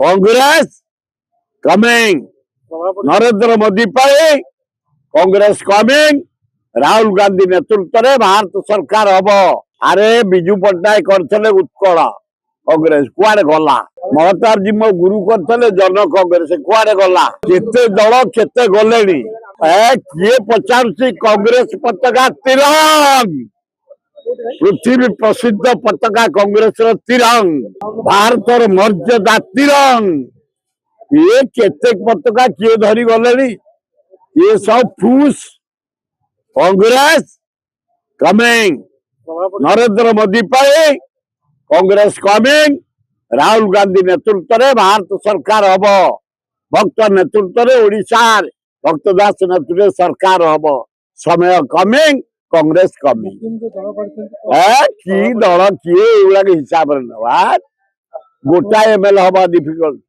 Congress coming Narendra Modi पर Congress coming Rahul Gandhi नेतृत्व में भारत सरकार हम। अरे बिजू पट्टनायक करते उत्कल कांग्रेस कुआडे गला महतार जी मो गुरु करते जन कांग्रेस कुआडे गला केते दल केते गले किए पचारुची कांग्रेस पताका तिरंग पृथ्वी प्रसिद्ध पताका कांग्रेस तिरंग भारत मर्यादा तिरंग ये केते पताका किए धरी गले ये सब फूस कांग्रेस कमिंग नरेंद्र मोदी पर कांग्रेस कमिंग राहुल गांधी नेतृत्व में भारत सरकार हम। भक्त नेतृत्व में ओडिशा भक्त दास नेतृत्व सरकार हम। समय कमिंग कांग्रेस कमिंग कि दल किए युवा हिसाब से नवा गोटा एमएल हवा डिफिकल्ट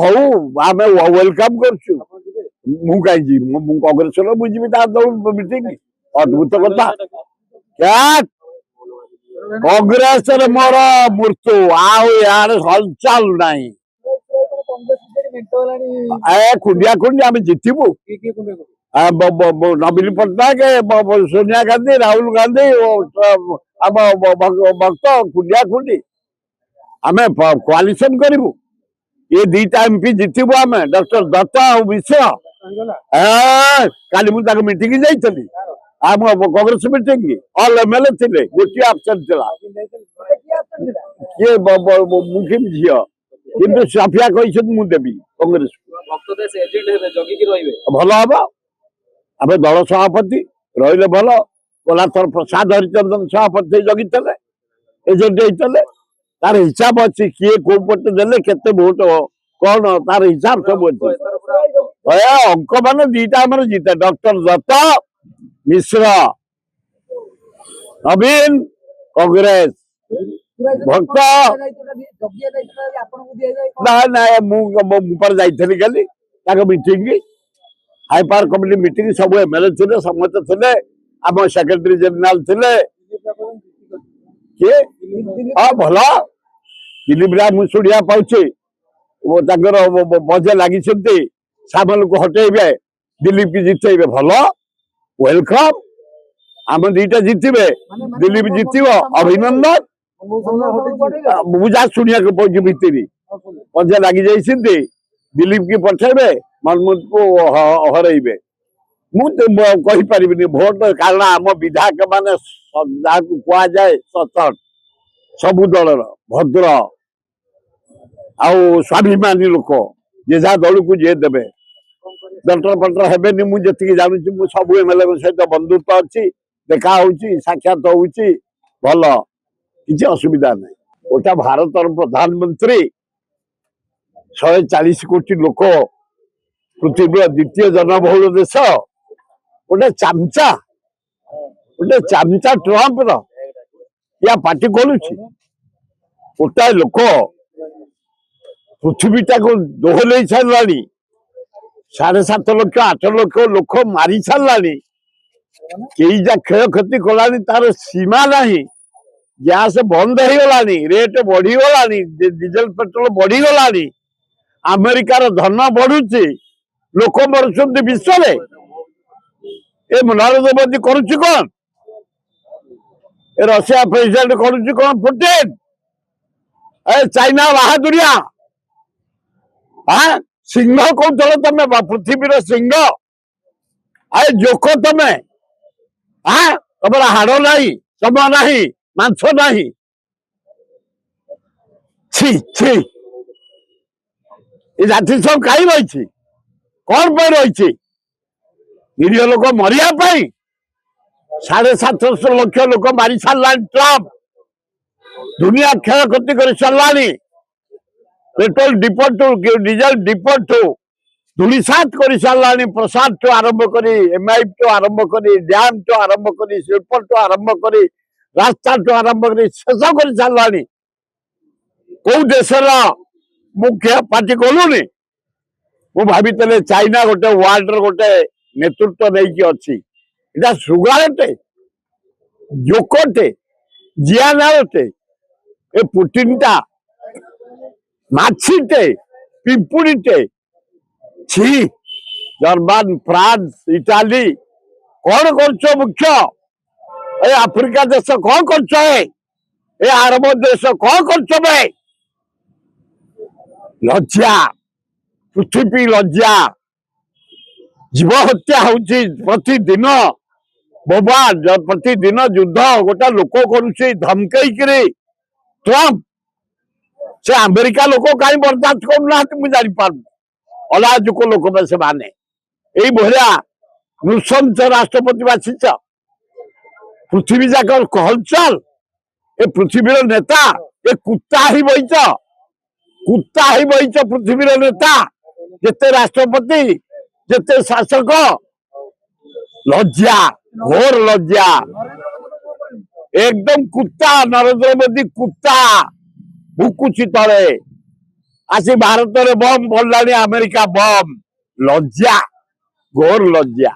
हूँ आम वेलकम करूँ कहीं कांग्रेस बुझी मीटिंग अद्भुत कथा क्या कांग्रेस मोर मृत्यु आड़ हलचल नहीं खुंडिया खुंडिया आम जितबू नवीन पट्टनायक सोनिया गांधी राहुल गांधी भक्त खुंडिया खुंडी आम कोआलिशन करूँ ये दीटा एमपी जितबू आम डॉक्टर दत्त और मिश्र काली मुझे मीटिंग जाइली आम कांग्रेस मीटिंग ऑल एमएलए थे गोटे आबसेंट किए मुखिम झील कि सफिया कहते देवी कांग्रेस भल हम आम दल सभापति रही भल गलाथर प्रसाद हरिचंदन सभापति जगी एजेंट होते तार हिसाब अच्छी किए कौ पटे देले केते भोट कौन तार हिसाब सब अच्छे अंक मान दीटा आम जीते डॉक्टर दत्त मिश्र नवीन कांग्रेस भक्त ना ना मुझे जाइली काली meeting high power committee meeting सब एमएलए थे समस्त थे आम सेक्रेटरी जेनेल थे किए हाँ भल दिलीप राय मुझे पाचे मजा लगी सामल को हटेबे दिलीप की जितेबे भल वेलकम आम दीटा जितबे दिलीप जितब अभिनंदन मुझा शुणा पड़े भितर मजा लगी जाइए दिलीप की पठेबे मनमोहन को हरइबे मुझे भोट कारण आम विधायक मान कह जाए सचट सबु दल भद्र आउ स्वाभिमानी लोक जे जहाँ दल को जे देवे दंटर पटर हेबेनि मुझे जानूँ सब एमएलए सहित बंधुत्व अच्छी देखा साक्षात होची भल किसी असुविधा नहीं गोटा भारत प्रधानमंत्री 140 कोटी लोक पृथ्वी द्वितीय जनबहुल देश गोटे चामचा ट्रम्प या पार्टी खोलुची गोटाए लोक पृथ्वीटा को दोहल सारा 7.5 लाख 8 लाख लोक मारी सारा कई जा क्षय क्षति कला तार सीमा नहीं गैस बंद हो गला रेट बढ़ीगला डीजेल पेट्रोल बढ़ीगला अमेरिकार धन बढ़ुची लोक मरुंट विश्व ए नरेंद्र मोदी करुच्ची कौन रशिया प्रेसिडेंट करुच्ची कौन पुतिन ए चाइना बहादुरिया हाँ सिंह कौन तमें पृथ्वी सिंह अरे जोक तमें हाँ तुम हाड़ ना चम ना मांस ना छी छी ये जाति सब कहीं रही कौन पर रही निरीह लोक मरिया 750 लाख लोक मारी सारा ट्रम्प दुनिया क्षय क्षति कर सारा पेट्रोल डिपोट डीजेल डिपोट धूलिसात कर सारा प्रसाद टू आरंभ कर एमआईएफ टू आरंभ कर डैम टू आरंभ कर शिल्प टू आरंभ कर रास्ता टू आरंभ कर शेष कर सारा कौ देशर मुख्य पार्टी कलुनि मु भावी चाइना गोटे वर्ल्ड गोटे नेतृत्व नहीं अच्छी इटा सुगारटे जोकटे जियानारटे ए पुटिन टा ମାଛିଟେ ପିମ୍ପୁଡିଟେ ଛି ଜର୍ମାନ ଫ୍ରାନ୍ସ ଇଟାଲୀ କଣ କରୁଛ ମୁଖ୍ୟ ଏ ଆଫ୍ରିକା ଦେଶ କଣ କରୁଛ ଏ ଆରବ ଦେଶ କଣ କରୁଛ ବେ ଲଜ୍ଜା ପୃଥିବୀ ଲଜ୍ଜା ଜୀବ ହତ୍ୟା ହଉଛି ପ୍ରତିଦିନ ବୋବା ପ୍ରତିଦିନ ଯୁଦ୍ଧ ଗୋଟେ ଲୋକ କରୁଛି ଧମକେଇକିରି ଟ୍ରମ୍ପ ସେ ଆମେରିକା ଲୋକ କାହିଁ ବରଦାସ୍ତ କରୁନାହାନ୍ତି ମୁଁ ଜାଣିପାରୁନି ଅଲାଜୁକ ଲୋକ ସେମାନେ ଏଇଭଳିଆ ନୃଶଂସ ରାଷ୍ଟ୍ରପତି ବାଛିଛ ପୃଥିବୀ ଯାକ ହଲଚଲ ଏ ପୃଥିବୀର ନେତା ଏ କୁତ୍ତା ହେଇ ବହିଛ ପୃଥିବୀର ନେତା ଯେତେ ରାଷ୍ଟ୍ରପତି ଯେତେ ଶାସକ ଲଜ୍ଜା ଘୋର ଲଜ୍ଜା एकदम कुत्ता नरेंद्र मोदी कुत्ता भुकुची तले आसी भारत में बम पड़लानी अमेरिका बम लज्जा घोर लज्जा।